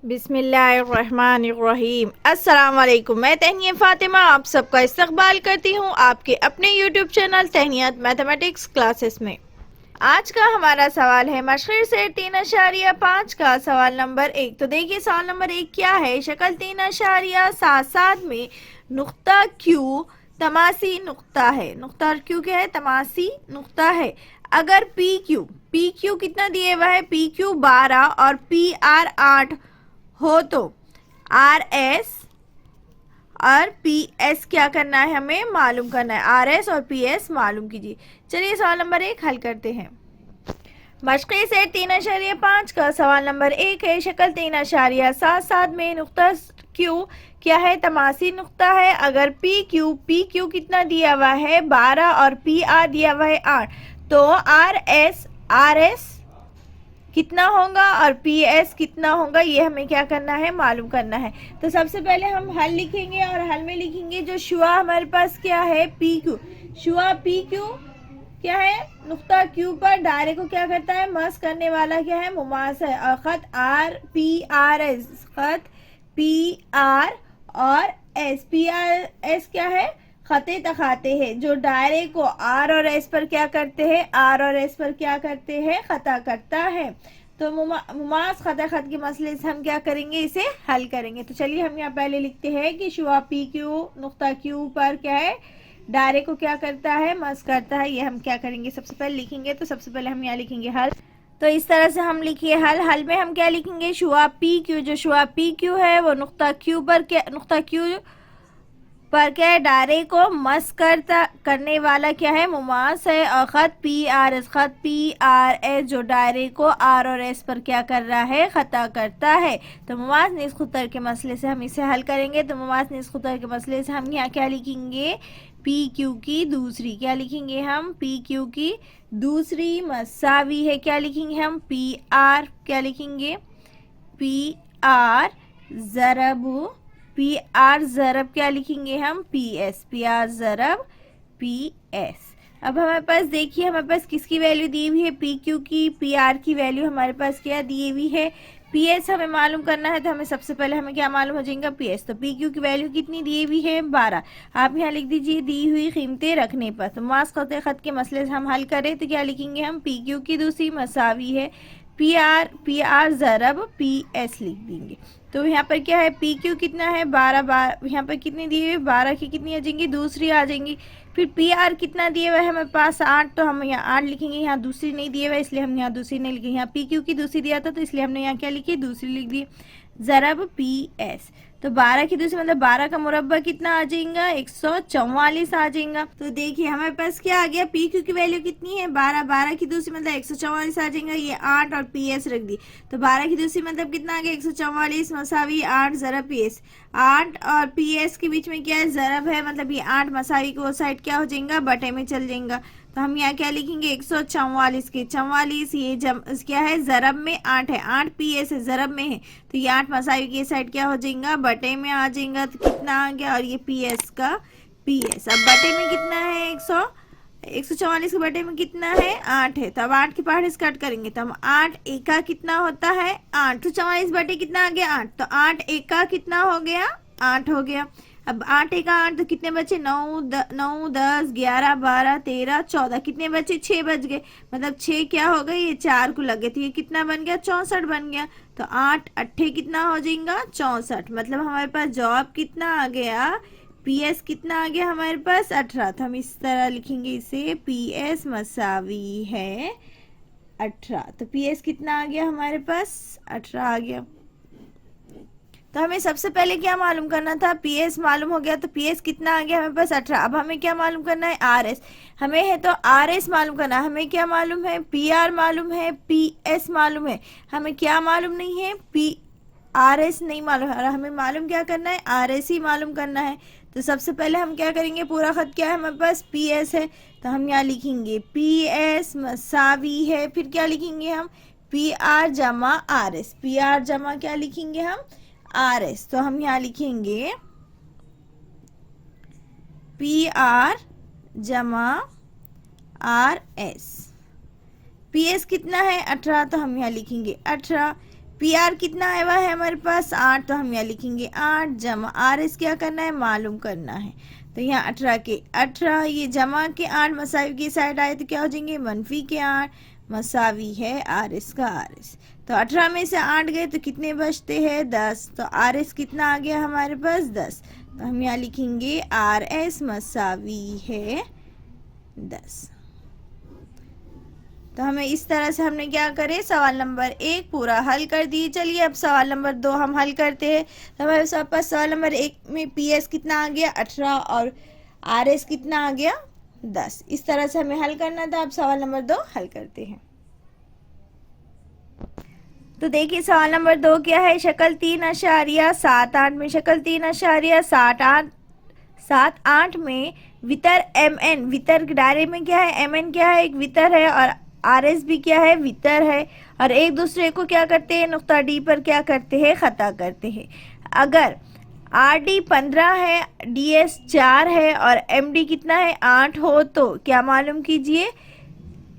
बिस्मिल्लाहिर्रहमानिर्रहीम। अस्सलाम वालेकुम। मैं तहनिया फ़ातिमा आप सबका इस्तकबाल करती हूँ आपके अपने यूट्यूब चैनल तहनियात मैथमेटिक्स क्लासेस में। आज का हमारा सवाल है मशक़ से 3.5 का सवाल नंबर 1। तो देखिए सवाल नंबर 1 क्या है। शक्ल 3.77 में नुक्ता क्यू तमासी नुक्ता है। नुक्ता क्यू क्या है? तमासी नुक्ता है। अगर पी क्यू कितना दिए हुआ है? पी क्यू 12 और पी आर 8 हो तो आर एस और पी एस क्या करना है? हमें मालूम करना है। आर एस और पी एस मालूम कीजिए। चलिए सवाल नंबर 1 हल करते हैं। मशक़ से 3.5 का सवाल नंबर 1 है। शक्ल 3.77 में नुक्ता क्यू क्या है? तमासी नुक्ता है। अगर पी क्यू कितना दिया हुआ है? 12 और पी आर दिया हुआ है 8, तो आर एस कितना होगा और पी एस कितना होगा, ये हमें क्या करना है? मालूम करना है। तो सबसे पहले हम हल लिखेंगे और हल में लिखेंगे जो शुआ हमारे पास क्या है? P Q. शुआ पी क्यू क्या है? नुक्ता क्यू पर दायरे को क्या करता है? मस करने वाला क्या है? मुमास है। और खत आर पी आर एस, खत पी आर और एस, पी आर एस क्या है? खते तखाते हैं जो दायरे को आर और एस पर क्या करते हैं? आर और एस पर क्या करते हैं? खता करता है। तो मुमास खता खत के मसले से हम क्या करेंगे? इसे हल करेंगे। तो चलिए हम यहाँ पहले लिखते हैं कि शुआ पी क्यू नुक्ता क्यू पर क्या है? दायरे को क्या करता है? मस करता है। ये हम क्या करेंगे? सबसे पहले लिखेंगे। तो सबसे पहले हम यहाँ लिखेंगे हल। तो इस तरह से हम लिखिए हल में हम क्या लिखेंगे? शुआ पी क्यू, जो शुआ पी क्यू है वो नुक्ता क्यू पर क्या है? दायरे को मस करने वाला क्या है? मुमास है। और खत पी आर एस जो दायरे को आर और एस पर क्या कर रहा है? खता करता है। तो मुमास निस्खुतर के मसले से हम इसे हल करेंगे। तो मुमास निस्खुतर के मसले से हम यहाँ क्या लिखेंगे? पी क्यू की दूसरी क्या लिखेंगे हम? पी क्यू की दूसरी मसावी है क्या लिखेंगे हम? पी आर क्या लिखेंगे? पी आर ज़रब, पी आर ज़रब क्या लिखेंगे हम? पी एस, पी आर ज़रब पी एस। अब हमारे पास देखिए हमारे पास किसकी वैल्यू दी हुई है? पी क्यू की। पी आर की वैल्यू हमारे पास क्या दी हुई है? पी एस हमें मालूम करना है। तो हमें सबसे पहले हमें क्या मालूम हो जाएगा? P S. तो पी क्यू की वैल्यू कितनी दी हुई है? 12। आप यहाँ लिख दीजिए दी हुई कीमतें रखने पर। तो मास खत के मसले से हम हल करें तो क्या लिखेंगे हम? पी क्यू की दूसरी मसावी है पी आर ज़रब पी एस लिख देंगे। तो यहाँ पर क्या है? पी क्यू कितना है? 12 यहाँ पर कितनी दी हुई? 12 की कितनी आ जाएंगी? दूसरी आ जाएंगी। फिर पी आर कितना दिया हुआ है हमारे पास? 8, तो हम यहाँ 8 लिखेंगे। यहाँ दूसरी नहीं दिए हुआ है इसलिए हम यहाँ दूसरी नहीं लिखेंगे। यहाँ पी क्यू की दूसरी दिया था तो इसलिए हमने यहाँ क्या लिखी? दूसरी लिख दी। ज़रब पी एस। तो 12 की दूसरी मतलब 12 का मुरब्बा कितना आ जाएगा? 144 आ जाएगा। तो देखिए हमारे पास क्या आ गया? पी क्यू की वैल्यू कितनी है? 12। 12 की दूसरी मतलब 144 आ जाएगा। ये 8 और पी एस रख दी। तो 12 की दूसरी मतलब कितना आ गया? 144 मसावी 8 ज़रब पी एस। 8 और पी एस के बीच में क्या है? ज़रब है, मतलब ये 8 मसावी को साइड क्या हो जाएगा? बटे में चल जाएगा। तो हम यहाँ क्या लिखेंगे? 144 के 44, ये क्या है? ज़रब में 8 है। 8 पी एस है, ज़रब में है। तो ये 8 मसावी की साइड क्या हो जाएगा? बटे में आ जाएगा। तो कितना आ गया? और ये पी एस का पी एस। अब बटे में कितना है? 144 के बटे में कितना है? 8 है। तो अब 8 के पहाड़ स्कट करेंगे तो हम 8 एका कितना होता है? 8। तो 44 बटे कितना आ गया? 8। तो 8 एका कितना हो गया? 8 हो गया। अब 8 एका 8 तो कितने बचे? 9 10 11 12 13 14 कितने बचे? 6 बच गए। मतलब 6 क्या हो गए? ये 4 को लगे तो ये कितना बन गया? 64 बन गया। तो 8 अट्ठे कितना हो जाएगा? 64। मतलब हमारे पास जवाब कितना आ गया? पी एस कितना आ गया हमारे पास? 18। तो हम इस तरह लिखेंगे इसे पी एस मसावी है 18। तो पी एस कितना आ गया हमारे पास? 18 आ गया। तो हमें सबसे पहले क्या मालूम करना था? पी एस मालूम हो गया। तो पी एस कितना आ गया हमारे पास? 18। अब हमें क्या मालूम करना है? आर एस हमें है। तो आर एस मालूम करना है। हमें क्या मालूम है? पी आर मालूम है, पी एस मालूम है। हमें क्या मालूम नहीं है? पी आर एस नहीं मालूम है। और हमें मालूम क्या करना है? आर एस ही मालूम करना है। तो सबसे पहले हम क्या करेंगे? पूरा खत क्या है हमारे पास? पी एस है। तो हम यहाँ लिखेंगे पी एस मसावी है, फिर क्या लिखेंगे हम? पी आर जमा आर एस। पी आर जमा क्या लिखेंगे हम? R S. तो हम यहाँ लिखेंगे पी आर जमा आर एस। पी एस कितना है? 18। तो हम यहाँ लिखेंगे 18। पी आर कितना आया हुआ है हमारे पास 8, तो हम यहाँ लिखेंगे 8 जमा आर एस क्या करना है, मालूम करना है। तो यहाँ 18 के 18, ये जमा के 8 मसावी की साइड आए तो क्या हो जाएंगे, मनफी के 8 मसावी है आर एस का आर एस। तो 18 में से 8 गए तो कितने बचते हैं, 10। तो आर एस कितना आ गया हमारे पास 10। तो हम यहाँ लिखेंगे आर एस मसावी है 10। तो हमें इस तरह से हमने क्या करे, सवाल नंबर 1 पूरा हल कर दिए। चलिए अब सवाल नंबर 2 हम हल करते हैं। तो हमारे पास सवाल नंबर 1 में पी एस कितना आ गया 18 और आर एस कितना आ गया 10। इस तरह से हमें हल करना था। अब सवाल नंबर 2 हल करते हैं। तो देखिए सवाल नंबर 2 क्या है, शक्ल 3.78 में शक्ल 3.78 में वितर एम एन, वितर दायरे में क्या है, एम एन क्या है, एक वितर है और आर एस भी क्या है, वितर है। और एक दूसरे को क्या करते हैं, नुक्ता डी पर क्या करते हैं, खता करते हैं। अगर आर डी 15 है, डी एस 4 है और एम डी कितना है 8 हो तो क्या मालूम कीजिए,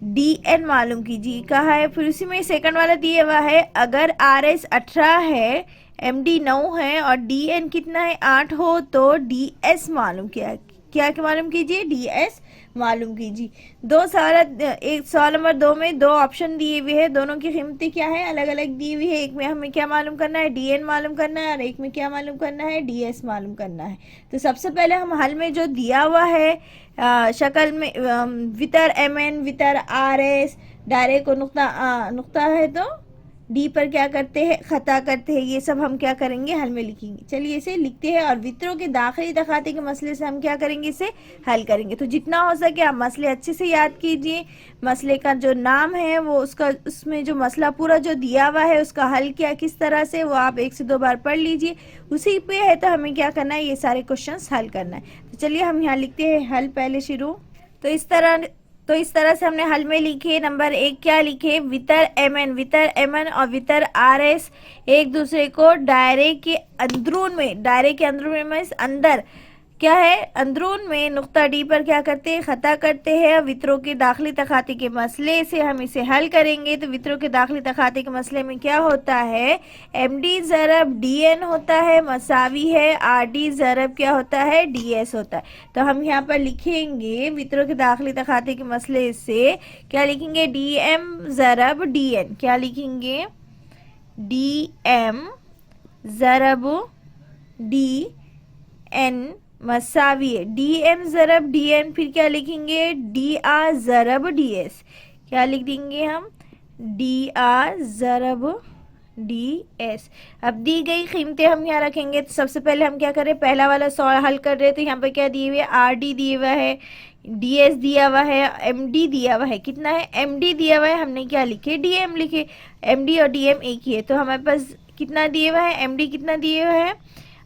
डी एन मालूम कीजिए। कहा है फिर उसी में सेकंड वाला दिया हुआ है, अगर आर एस 18 है, एम डी 9 है और डी एन कितना है 8 हो तो डी एस मालूम क्या मालूम कीजिए, डी एस मालूम कीजिए। दो सवाल, एक सवाल नंबर 2 में 2 ऑप्शन दिए हुए हैं, दोनों की कीमतें क्या है, अलग अलग दी हुई है। एक में हमें क्या मालूम करना है, डी एन मालूम करना है और एक में क्या मालूम करना है, डी एस मालूम करना है। तो सबसे पहले हम हल में जो दिया हुआ है शक्ल में वितर एम एन, वितर आर एस, दायरे को नुक्ता है तो डी पर क्या करते हैं, खता करते हैं। ये सब हम क्या करेंगे, हल में लिखेंगे। चलिए इसे लिखते हैं और वितरों के दाखिली तखाते के मसले से हम क्या करेंगे, इसे हल करेंगे। तो जितना हो सके आप मसले अच्छे से याद कीजिए। मसले का जो नाम है वो उसमें जो मसला पूरा जो दिया हुआ है उसका हल क्या किस तरह से, वो आप 1 से 2 बार पढ़ लीजिए। उसी पे है तो हमें क्या करना है, ये सारे क्वेश्चन हल करना है। तो चलिए हम यहाँ लिखते हैं हल पहले शुरू। तो इस तरह से हमने हल में लिखे। नंबर 1 क्या लिखे, वितर एम एन और वितर आर एस एक दूसरे को दायरे के अंदरून में अंदर क्या है, अंदरून में नुक्ता डी पर क्या करते हैं, खता करते हैं। वितरों के दाखिली तखाते के मसले से हम इसे हल करेंगे। तो वितरों के दाखिली तखाते के मसले में क्या होता है, एम डी ज़रब डी एन होता है मसावी है आर डी ज़रब क्या होता है, डी एस होता है। तो हम यहाँ पर लिखेंगे वितरों के दाखिली तखाते के मसले से क्या लिखेंगे, डी एम ज़रब डी एन, क्या लिखेंगे, डी एम ज़रब डी एन मसावी है डी एम ज़रब डी एन, फिर क्या लिखेंगे, डी आर ज़रब डी एस, क्या लिख देंगे हम, डी आर ज़रब डी एस। अब दी गई कीमतें हम यहाँ रखेंगे। तो सबसे पहले हम क्या करें, पहला वाला सवाल हल कर रहे हैं। तो यहाँ पर क्या दिए हुए, आर डी दिया हुआ है, डी एस दिया हुआ है, एम डी दिया हुआ है, कितना है, एम डी दिया हुआ है, हमने क्या लिखे, डी एम लिखे। एम डी और डी एम एक ही है तो हमारे पास कितना दिए हुआ है, एम डी कितना दिए हुआ है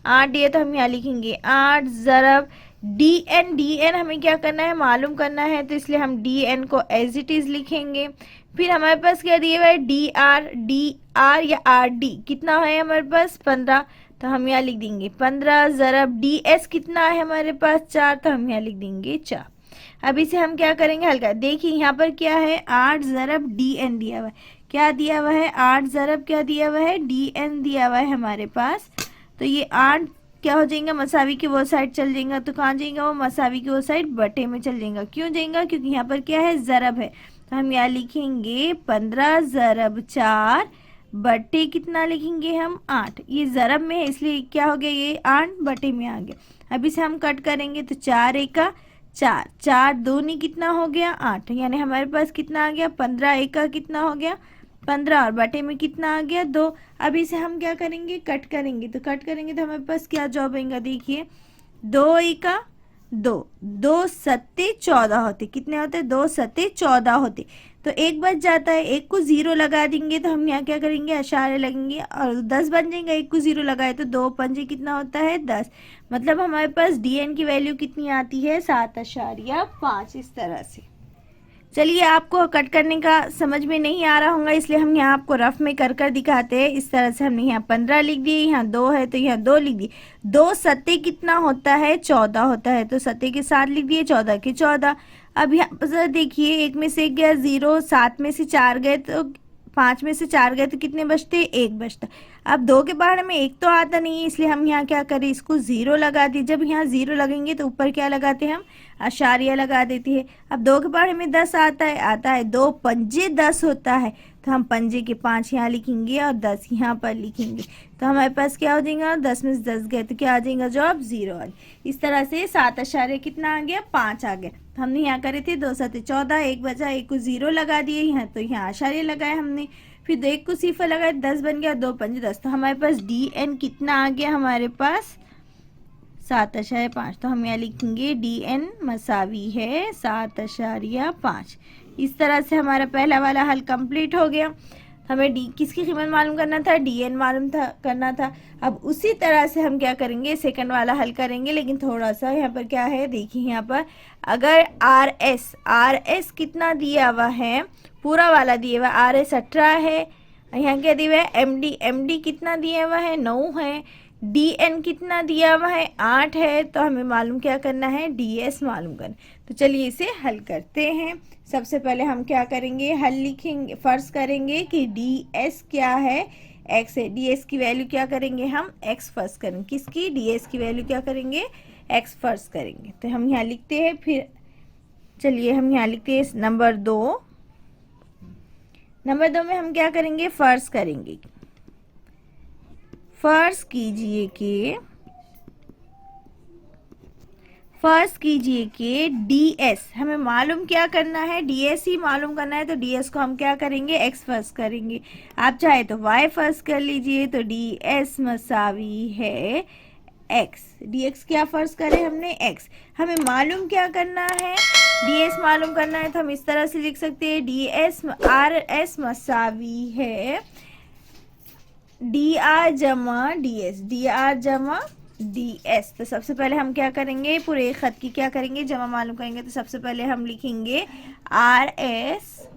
8 दिए। तो हम यहाँ लिखेंगे 8 ज़रब डी एन हमें क्या करना है, मालूम करना है। तो इसलिए हम डी एन को एज इट इज़ लिखेंगे। फिर हमारे पास क्या दिया हुआ है, डी आर या आर डी कितना है हमारे पास 15। तो हम यहाँ लिख देंगे 15 ज़रब डी एस कितना है हमारे पास 4। तो हम यहाँ लिख देंगे 4। अब इसे हम क्या करेंगे, हल्का देखिए यहाँ पर क्या है, 8 ज़रब डी एन दिया हुआ है, क्या दिया हुआ है, 8 ज़रब क्या दिया हुआ है, डी एन दिया हुआ है हमारे पास। तो ये 8 क्या हो जाएगा, मसावी की वो साइड चल जाएगा। तो कहाँ जाएगा वो, मसावी की वो साइड बटे में चल जाएगा। क्यों जाएगा, क्योंकि यहाँ पर क्या है, ज़रब है। तो हम यहाँ लिखेंगे 15 ज़रब 4 बटे कितना लिखेंगे हम 8। ये ज़रब में है इसलिए क्या हो गया, ये 8 बटे में आ गया। अब इसे हम कट करेंगे तो 4 एका 4, 4 दूनी कितना हो गया 8, यानी हमारे पास कितना आ गया 15 एका कितना हो गया 15 और बटे में कितना आ गया 2। अब इसे हम क्या करेंगे, कट करेंगे। तो कट करेंगे तो हमारे पास क्या जवाब आएगा, देखिए 2 एका 2, 2 सत्ते 14 होते, कितने होते, 2 सत्ते 14 होते। तो एक बच जाता है, एक को 0 लगा देंगे तो हम यहाँ क्या करेंगे, अशारे लगेंगे और 10 बन जाएंगे। एक को 0 लगाए तो 2 पंजे कितना होता है 10। मतलब हमारे पास डी एन की वैल्यू कितनी आती है 7.5। इस तरह से। चलिए आपको कट करने का समझ में नहीं आ रहा होगा इसलिए हम यहाँ आपको रफ में कर दिखाते हैं। इस तरह से हमने यहाँ 15 लिख दिए, यहाँ 2 है तो यहाँ 2 लिख दिए। 2 सत्ते कितना होता है 14 होता है, तो सत्ते के 7 लिख दिए, 14 के 14। अब यहाँ पर देखिए एक में से गया 0, 7 में से 4 गए तो 5 में से 4 गए तो कितने बचते, 1 बचता। अब 2 के बाद हमें 1 तो आता नहीं है, इसलिए हम यहाँ क्या करें, इसको 0 लगा दिए। जब यहाँ 0 लगेंगे तो ऊपर क्या लगाते हैं हम, आशारिया लगा देती है। अब 2 के बाद हमें 10 आता है 2 पंजे 10 होता है, तो हम पंजे के 5 यहाँ लिखेंगे और 10 यहाँ पर लिखेंगे। तो हमारे पास क्या हो जाएगा, 10 में से 10 गए तो क्या आ जाएगा, जवाब 0 आ गया। इस तरह से 7 आशार्य कितना आ गया, 5 आ गया। तो हमने यहाँ करे थे 2 7 14, 1 बचा, 1 को 0 लगा दिए यहाँ, तो यहाँ आशार्य लगाए हमने, फिर 1 को सिफर लगाए, 10 बन गया, 2 पंजे 10। तो हमारे पास DN कितना आ गया, हमारे पास 7.5। तो हम यहाँ लिखेंगे DN मसावी है 7.5। इस तरह से हमारा पहला वाला हल कंप्लीट हो गया। हमें डी किसकी कीमत मालूम करना था, DN मालूम था करना था। अब उसी तरह से हम क्या करेंगे, सेकंड वाला हल करेंगे, लेकिन थोड़ा सा यहाँ पर क्या है, देखिए यहाँ पर अगर RS कितना दिया हुआ है, पूरा वाला दिया हुआ RS 18 है, यहाँ क्या दिया हुआ है MD कितना दिया हुआ है, 9 है, DN कितना दिया हुआ है, 8 है। तो हमें मालूम क्या करना है, DS मालूम करना। तो चलिए इसे हल करते हैं। सबसे पहले हम क्या करेंगे, हल लिखेंगे, फर्ज करेंगे कि DS क्या है, x है। DS की वैल्यू क्या करेंगे हम, x फर्ज करेंगे। किसकी, DS की वैल्यू क्या करेंगे, x फर्ज करेंगे। तो हम यहाँ लिखते हैं, फिर चलिए हम यहाँ लिखते हैं नंबर 2 में हम क्या करेंगे, फर्ज करेंगे। फर्ज कीजिए कि DS हमें मालूम क्या करना है, DS ही मालूम करना है। तो DS को हम क्या करेंगे, x फर्ज करेंगे। आप चाहे तो y फर्ज कर लीजिए। तो DS मसावी है x। dx क्या फर्ज करें हमने, x। हमें मालूम क्या करना है, ds मालूम करना है। तो हम इस तरह से लिख सकते हैं, ds RS मसावी है dr जमा ds। तो सबसे पहले हम क्या करेंगे, पूरे खत की क्या करेंगे, जमा मालूम करेंगे। तो सबसे पहले हम लिखेंगे RS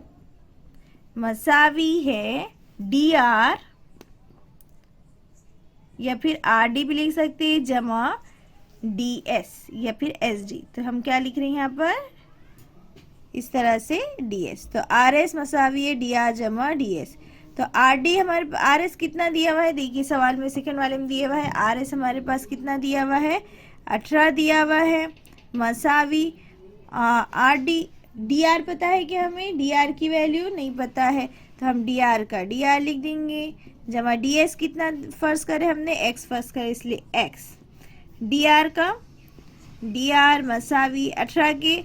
मसावी है dr, या फिर RD भी लिख सकते हैं, जमा DS या फिर SD। तो हम क्या लिख रहे हैं यहाँ पर, इस तरह से DS। तो RS मसावी है dr जमा DS। तो RD हमारे RS कितना दिया हुआ है, देखिए सवाल में सेकंड वाले में दिया हुआ है, RS हमारे पास कितना दिया हुआ है, 18 दिया हुआ है। मसावी RD, DR पता है क्या हमें, DR की वैल्यू नहीं पता है, तो हम DR का DR लिख देंगे, जमा DS कितना फर्ज करें हमने, x फर्ज करें, इसलिए x। DR का DR मसावी 18 के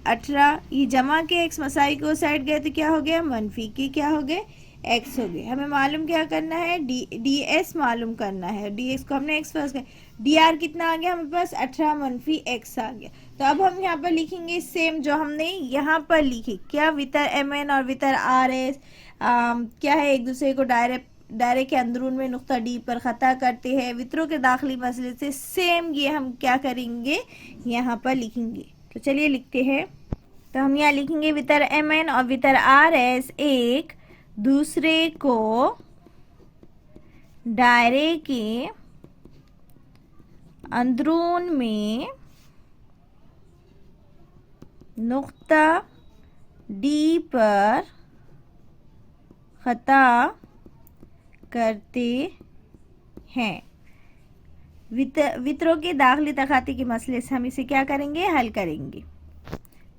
18, ये जमा के x मसावी को साइड गए तो क्या हो गया, मनफी के क्या हो गए, x हो गए। हमें मालूम क्या करना है, DS मालूम करना है। DS को हमने x फर्ज कर, DR कितना आ गया हमारे पास, 18 मनफी x आ गया। तो अब हम यहाँ पर लिखेंगे सेम जो हमने यहाँ पर लिखी, क्या वितर MN और वितर RS क्या है, एक दूसरे को दायरे के अंदरून में नुक्ता D पर खता करते हैं। वितरों के दाखिली मसले से सेम ये हम क्या करेंगे, यहाँ पर लिखेंगे। तो चलिए लिखते हैं। तो हम यहाँ लिखेंगे वितर MN और वितर RS एक दूसरे को दायरे के अंदरून में नुक्ता D पर खता करते हैं। वितरों के दाखिली तखाती के मसले से हम इसे क्या करेंगे, हल करेंगे।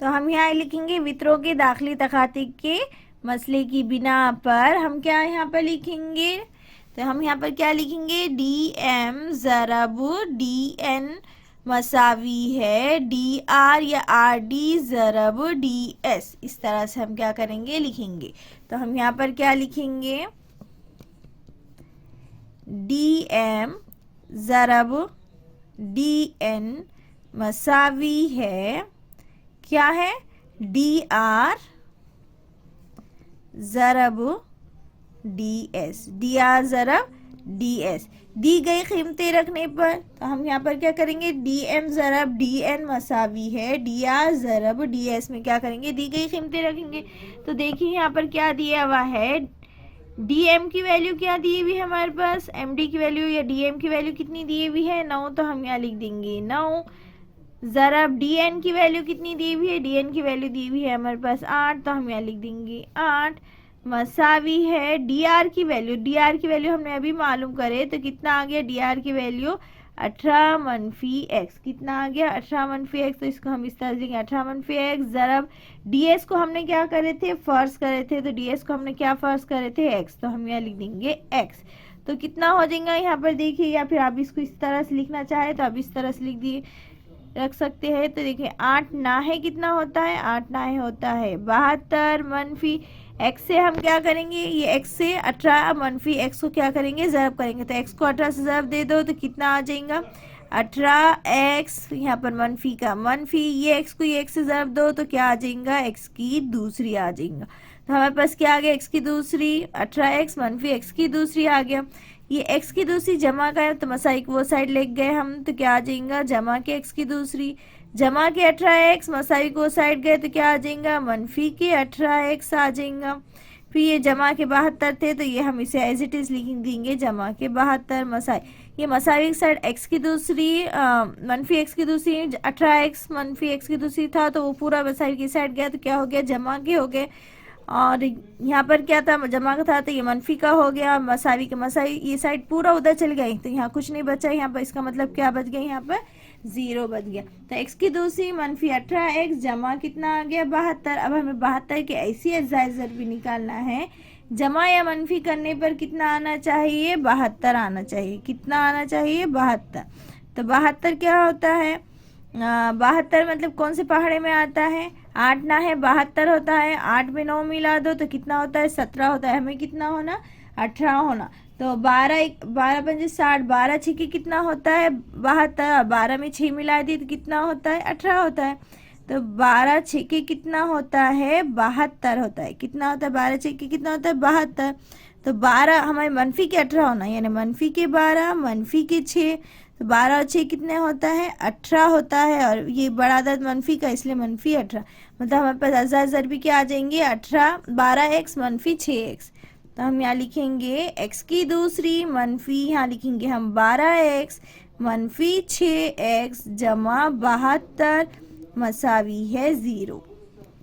तो हम यहाँ लिखेंगे वितरों के दाखिली तखाती के मसले की बिना पर हम क्या यहाँ पर लिखेंगे, तो हम यहाँ पर क्या लिखेंगे, DM ज़रब DN मसावी है DR या RD ज़रब DS। इस तरह से हम क्या करेंगे, लिखेंगे। तो हम यहाँ पर क्या लिखेंगे, DM ज़रब DN मसावी है क्या है, DR ज़रब DS, DR ज़रब DS। दी गई कीमतें रखने पर तो हम यहाँ पर क्या करेंगे, DM ज़रब DN मसावी है DR ज़रब DS में क्या करेंगे, दी गई कीमतें रखेंगे। तो देखिए यहाँ पर क्या दिया हुआ है, DM की वैल्यू क्या दी हुई है हमारे पास, MD की वैल्यू या DM की वैल्यू कितनी दी हुई है, 9। तो हम यहाँ लिख देंगे 9। ज़रब DN की वैल्यू कितनी दी हुई है, DN की वैल्यू दी हुई है हमारे पास 8। तो हम यहाँ लिख देंगे 8। मसावी है डी आर की वैल्यू, डी आर की वैल्यू हमने अभी मालूम करे तो कितना आ गया डी आर की वैल्यू 18 मनफी एक्स, कितना आ गया 18 मनफी एक्स। तो इसको हम इस तरह लिखेंगे 18 मनफी एक्स ज़रब डीएस को हमने क्या करे थे फर्स्ट करे थे, तो डीएस को हमने क्या फर्स्ट करे थे एक्स, तो हम यहाँ लिख देंगे एक्स। तो कितना हो जाएगा यहाँ पर देखिए, या फिर आप इसको इस तरह से लिखना चाहे तो आप इस तरह से लिख दिए रख सकते हैं। तो देखिए 8 नाहे कितना होता है, 8 नाहे होता है 72 मनफी एक्स से हम क्या करेंगे, ये एक्स से 18 मनफी एक्स को क्या करेंगे ज़रब करेंगे, तो एक्स को 18 से ज़रब दे दो तो कितना आ जाएगा 18 एक्स, यहाँ पर मनफी का मनफी, ये एक्स को ये एक्स से ज़रब दो तो क्या आ जाएगा एक्स की दूसरी आ जाएगा। तो हमारे पास क्या आ गया एक्स की दूसरी 18 एक्स मनफी एक्स की दूसरी आ गया। ये एक्स की दूसरी जमा का है तो मसाई को वो साइड ले गए हम, तो क्या आ जाएगा जमा के एक्स की दूसरी, जमा के 18 एक्स मसाई को साइड गए तो क्या आ जाएगा मनफी के 18 एक्स आ जाएगा। फिर ये जमा के 72 थे तो ये हम इसे एज इट इज लिख देंगे जमा के 72 मसाई, ये मसाई की साइड एक्स की दूसरी मनफी एक्स की दूसरी 18 एक्स मनफी एक्स की दूसरी था तो वो पूरा मसाई की साइड गया तो क्या हो गया जमा के हो गए। और यहाँ पर क्या था जमा का था तो ये मनफी का हो गया, मसावी के मसाई ये साइड पूरा उधर चल गई तो यहाँ कुछ नहीं बचा, यहाँ पर इसका मतलब क्या बच गया यहाँ पर 0 बच गया। तो एक्स की दूसरी मनफी 18 एक्स जमा कितना आ गया 72। अब हमें 72 के ऐसी अज्जाए ज़रबी निकालना है, जमा या मनफी करने पर कितना आना चाहिए 72 आना चाहिए, कितना आना चाहिए 72। तो 72 क्या होता है 72 मतलब कौन से पहाड़े में आता है 8 ना है 72 होता है, 8 में 9 मिला दो तो कितना होता है 17 होता है, हमें कितना होना 18 होना। तो 12 पंजे 60, 12 छक्के कितना होता है 72, 12 में 6 मिला दी तो कितना होता है 18 होता है। तो 12 छक्के कितना होता है 72 होता है, कितना होता है 12 छक्के कितना होता है 72। तो 12 हमारे मनफी के 18 होना, यानी मनफी के 12 मनफी के 6, तो 12 और 6 कितने होता है 18 होता है, और ये बड़ा अदद मनफी का इसलिए मनफी 18, मतलब हमारे पास अज़ाद ज़रबी क्या आ जाएंगे 18 12 एक्स मनफी 6 एक्स। तो हम यहाँ लिखेंगे एक्स की दूसरी मनफी, यहाँ लिखेंगे हम 12 एक्स मनफी 6 एक्स जमा 72 मसावी है 0।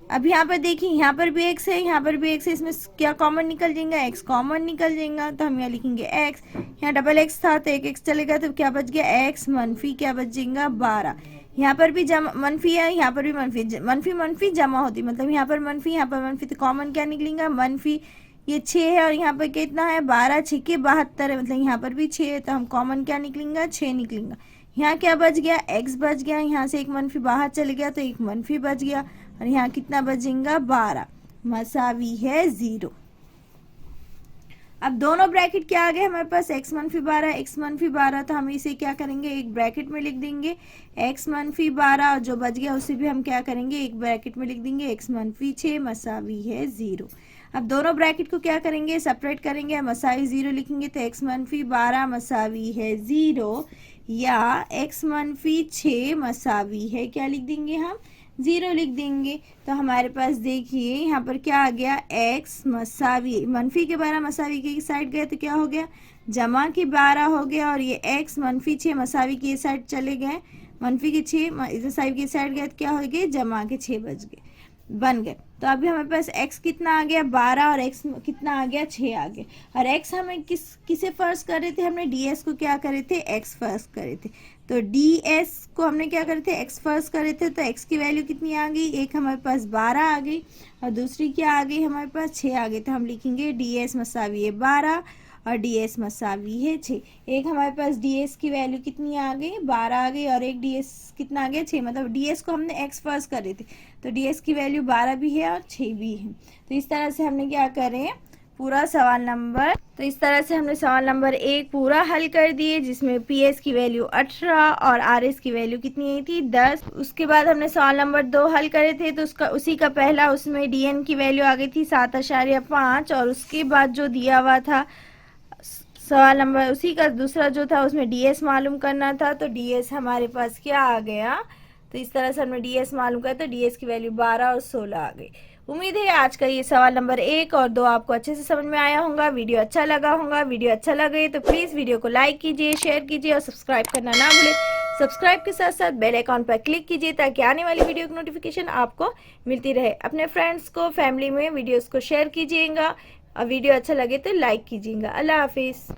अब यहाँ पर देखिए यहाँ पर भी एक्स है यहाँ पर भी एक्स है, इसमें क्या कॉमन निकल जाएगा एक्स कॉमन निकल जाएगा, तो हम यहाँ लिखेंगे एक्स, यहाँ डबल एक्स था तो एक एक्स चलेगा तो क्या बच गया एक्स मनफी क्या बच जाएगा 12। यहाँ पर भी जमा मनफी है यहाँ पर भी मनफी, मनफी मनफी जमा होती मतलब यहाँ पर मनफी तो कॉमन क्या निकलेगा मनफी, ये 6 है और यहाँ पर कितना है 12 6 के 72 है, मतलब यहाँ पर भी 6 है तो हम कॉमन क्या निकलेंगे 6 निकलेंगे। यहाँ क्या बच गया एक्स बच गया, यहाँ से एक मनफी बाहर चले गया तो एक मनफी बच गया, और यहाँ कितना बचेगा 12 मसावी है 0। अब दोनों ब्रैकेट क्या आ गए हमारे पास एक्स मनफी 12 एक्स मनफी 12, तो हम इसे क्या करेंगे एक ब्रैकेट में लिख देंगे एक्स मनफी 12 और जो बच गया उसे भी हम क्या करेंगे एक ब्रैकेट में लिख देंगे एक्स मनफी 6 मसावी है 0। अब दोनों ब्रैकेट को क्या करेंगे सेपरेट करेंगे, मसावी 0 लिखेंगे तो एक्स मनफी 12 मसावी है 0, या एक्स मनफी 6 मसावी है क्या लिख देंगे हम 0 लिख देंगे। तो हमारे पास देखिए यहाँ पर क्या आ गया एक्स मसावी मनफी के 12 मसावी के साइड गए तो क्या हो गया जमा के 12 हो गया, और ये एक्स मनफी 6 मसावी की साइड चले गए मनफी के 6 मसावी की साइड गए तो क्या हो गए जमा के 6 बन गए। तो अभी हमारे पास x कितना आ गया 12 और x कितना आ गया 6 आ गया, और x हमें किसे फर्स्ट कर रहे थे हमने ds को क्या करे थे x फर्स्ट करे थे, तो ds को हमने क्या करे थे x फर्स्ट करे थे, तो x की वैल्यू कितनी आ गई एक हमारे पास 12 आ गई और दूसरी क्या आ गई हमारे पास 6 आ गई, तो हम लिखेंगे ds मसावी है 12 और ds मसावी है 6। एक हमारे पास ds की वैल्यू कितनी आ गई 12 आ गई और एक ds कितना आ गया 6, मतलब ds को हमने x फर्स्ट करे थे तो ds की वैल्यू 12 भी है और 6 भी है। तो इस तरह से हमने क्या करें पूरा सवाल नंबर, तो इस तरह से हमने सवाल नंबर 1 पूरा हल कर दिए जिसमें PS की वैल्यू 18 और RS की वैल्यू कितनी आई थी 10। उसके बाद हमने सवाल नंबर 2 हल करे थे तो उसी का पहला उसमें DN की वैल्यू आ गई थी 7.5 और उसके बाद जो दिया हुआ था सवाल नंबर उसी का दूसरा जो था उसमें DS मालूम करना था, तो DS हमारे पास क्या आ गया, तो इस तरह से हमने DS मालूम किया तो DS की वैल्यू 12 और 16 आ गई। उम्मीद है आज का ये सवाल नंबर 1 और 2 आपको अच्छे से समझ में आया होगा, वीडियो अच्छा लगा होगा। वीडियो अच्छा लगे तो प्लीज़ वीडियो को लाइक कीजिए, शेयर कीजिए और सब्सक्राइब करना ना भूलें। सब्सक्राइब के साथ साथ बेल आइकॉन पर क्लिक कीजिए ताकि आने वाली वीडियो की नोटिफिकेशन आपको मिलती रहे। अपने फ्रेंड्स को, फैमिली में वीडियोस को शेयर कीजिएगा और वीडियो अच्छा लगे तो लाइक कीजिएगा। अल्लाह हाफिज़।